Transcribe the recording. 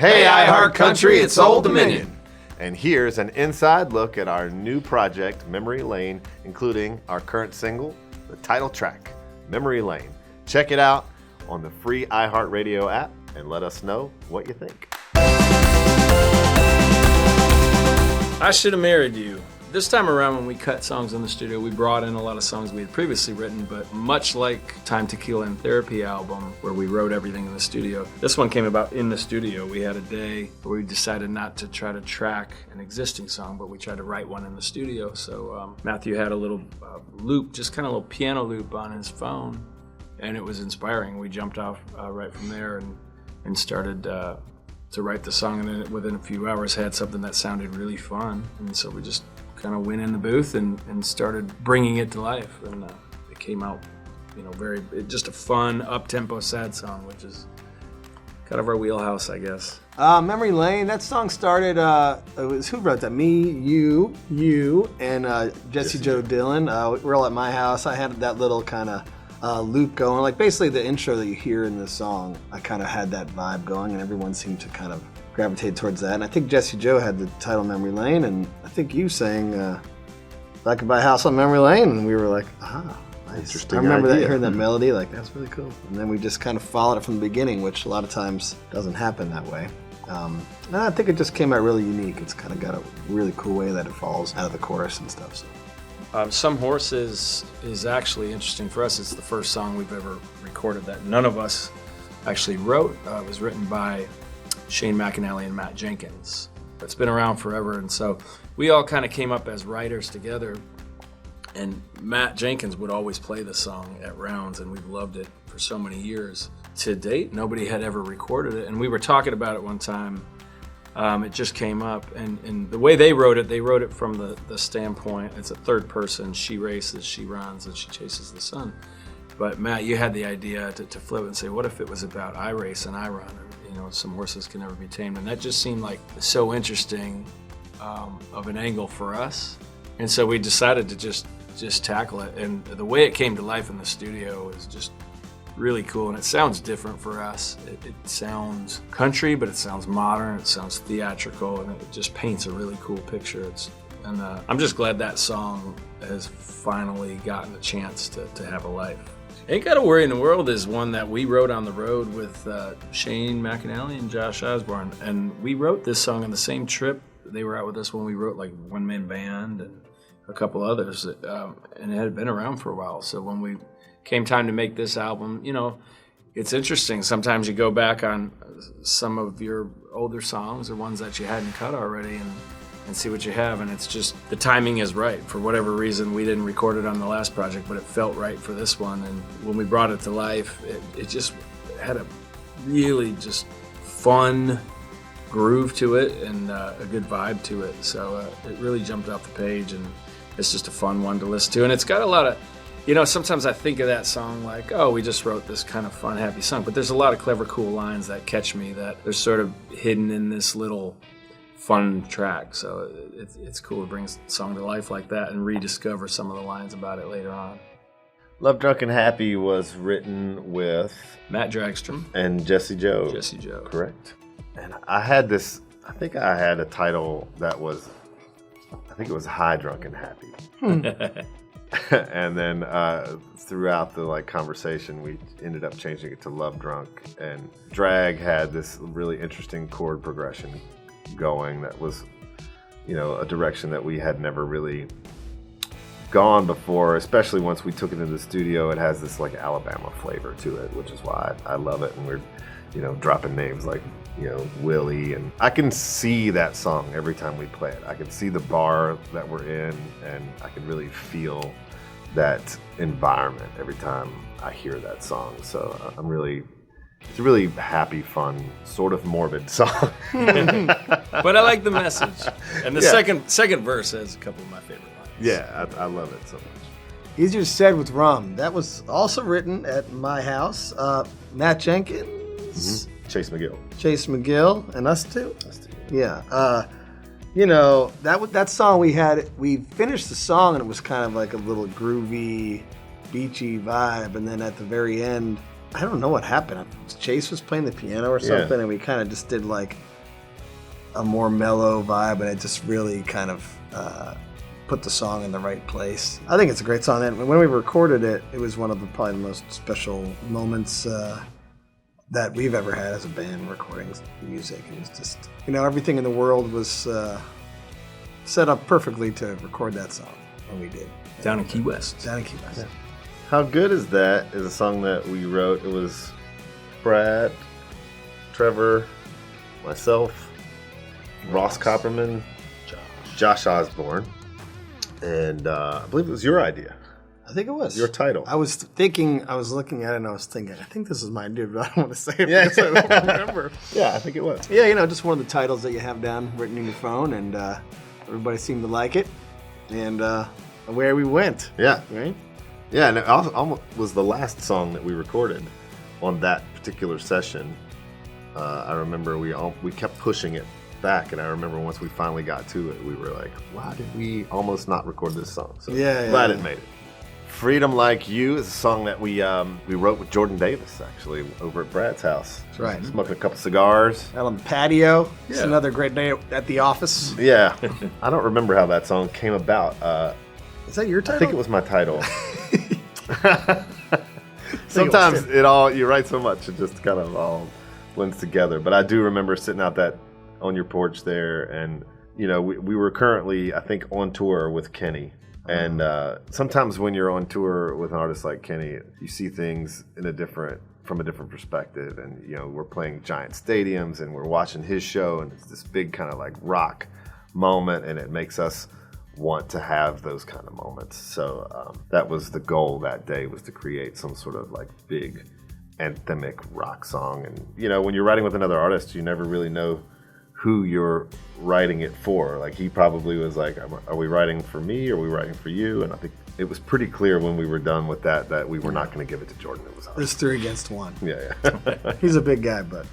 Hey, iHeart Country, it's Old Dominion. And here's an inside look at our new project, Memory Lane, including our current single, the title track, Memory Lane. Check it out on the free iHeartRadio app and let us know what you think. I Should Have Married You. This time around when we cut songs in the studio, we brought in a lot of songs we had previously written, but much like Time Tequila and Therapy album, where we wrote everything in the studio, this one came about in the studio. We had a day where we decided not to try to track an existing song, but we tried to write one in the studio. So Matthew had a little loop, just kind of a little piano loop on his phone, and it was inspiring. We jumped off right from there and started to write the song, and then within a few hours had something that sounded really fun. And so we just kind of went in the booth and started bringing it to life, and it came out, just a fun up-tempo sad song, which is kind of our wheelhouse, I guess. Memory Lane, that song started, who wrote that? Me, you, and Jesse Joe Dillon. We were all at my house. I had that little kind of loop going, like basically the intro that you hear in the song. I kind of had that vibe going, and everyone seemed to kind of gravitate towards that. And I think Jesse Joe had the title Memory Lane, and I think you sang I Could Buy a House on Memory Lane, and we were like, nice. Interesting I remember idea. that, hearing that melody, like, that's really cool. And then we just kind of followed it from the beginning, which a lot of times doesn't happen that way. And I think it just came out really unique. It's kind of got a really cool way that it falls out of the chorus and stuff. So. Some Horses is actually interesting for us. It's the first song we've ever recorded that none of us actually wrote. It was written by Shane McAnally and Matt Jenkins. It's been around forever, and so we all kind of came up as writers together, and Matt Jenkins would always play the song at rounds, and we've loved it for so many years. To date, nobody had ever recorded it, and we were talking about it one time. It just came up, and the way they wrote it from the standpoint, it's a third person. She races, she runs, and she chases the sun. But Matt, you had the idea to flip it and say, what if it was about I race and I run? Some horses can never be tamed, and that just seemed like so interesting of an angle for us, and so we decided to just tackle it. And the way it came to life in the studio is just really cool, and it sounds different for us. It sounds country, but it sounds modern. It sounds theatrical, and it just paints a really cool picture. And I'm just glad that song has finally gotten a chance to have a life. Ain't Got a Worry in the World is one that we wrote on the road with Shane McAnally and Josh Osborne. And we wrote this song on the same trip. They were out with us when we wrote like One Man Band and a couple others. And it had been around for a while. So when we came time to make this album, it's interesting. Sometimes you go back on some of your older songs or ones that you hadn't cut already and see what you have, and it's just the timing is right. For whatever reason, we didn't record it on the last project, but it felt right for this one, and when we brought it to life, it just had a really just fun groove to it and a good vibe to it, so it really jumped off the page, and it's just a fun one to listen to. And it's got a lot of, sometimes I think of that song like, oh, we just wrote this kind of fun, happy song, but there's a lot of clever, cool lines that catch me that they're sort of hidden in this little fun track, so it's cool to bring a song to life like that and rediscover some of the lines about it later on. Love Drunk and Happy was written with Matt Dragstrom and Jesse Joe. Jesse Joe. Correct. And I think I had a title that was, I think it was High Drunk and Happy. And then throughout the conversation, we ended up changing it to Love Drunk. And Drag had this really interesting chord progression going that was, a direction that we had never really gone before, especially once we took it into the studio. It has this Alabama flavor to it, which is why I love it. And we're, dropping names like, Willie, and I can see that song every time we play it. I can see the bar that we're in, and I can really feel that environment every time I hear that song. So it's a really happy, fun, sort of morbid song. But I like the message. And the second verse has a couple of my favorite lines. Yeah, I love it so much. Easier Said with Rum. That was also written at my house. Matt Jenkins. Mm-hmm. Chase McGill, and us too. Yeah. That song we finished the song, and it was kind of like a little groovy, beachy vibe. And then at the very end, I don't know what happened. Chase was playing the piano or something, and we kind of just did a more mellow vibe, and it just really kind of put the song in the right place. I think it's a great song, and when we recorded it, it was one of probably the most special moments that we've ever had as a band recording music. It was just, everything in the world was set up perfectly to record that song, and we did. Down in Key West. Down in Key West. Yeah. How Good Is That is a song that we wrote. It was Brad, Trevor, myself, Ross Copperman, Josh Osborne, and I believe it was your idea. I think it was. Your title. I was looking at it and I was thinking, I think this is my dude, but I don't want to say it because I don't remember. Yeah, I think it was. Yeah, just one of the titles that you have down written in your phone, and everybody seemed to like it, and away we went. Yeah. Right? Yeah, and it almost was the last song that we recorded on that particular session. I remember we kept pushing it back, and I remember once we finally got to it, we were like, "Why did we almost not record this song?" So glad it made it. "Freedom Like You" is a song that we wrote with Jordan Davis, actually, over at Brad's house. That's right. Smoking a couple cigars. Out on the patio. It's Yeah. another great day at the office. Yeah. I don't remember how that song came about. Is that your title? I think it was my title. Sometimes you write so much, it just kind of all blends together. But I do remember sitting out on your porch there, and we were currently, I think, on tour with Kenny. And sometimes when you're on tour with an artist like Kenny, you see things from a different perspective. And we're playing giant stadiums, and we're watching his show, and it's this big kind of like rock moment, and it makes us want to have those kind of moments. So that was the goal that day, was to create some sort of like big anthemic rock song. And when you're writing with another artist, you never really know who you're writing it for. Like, he probably was like, are we writing for me, or are we writing for you? And I think it was pretty clear when we were done with that we were not going to give it to Jordan. It was ours. There's 3 against 1. Yeah. He's a big guy, but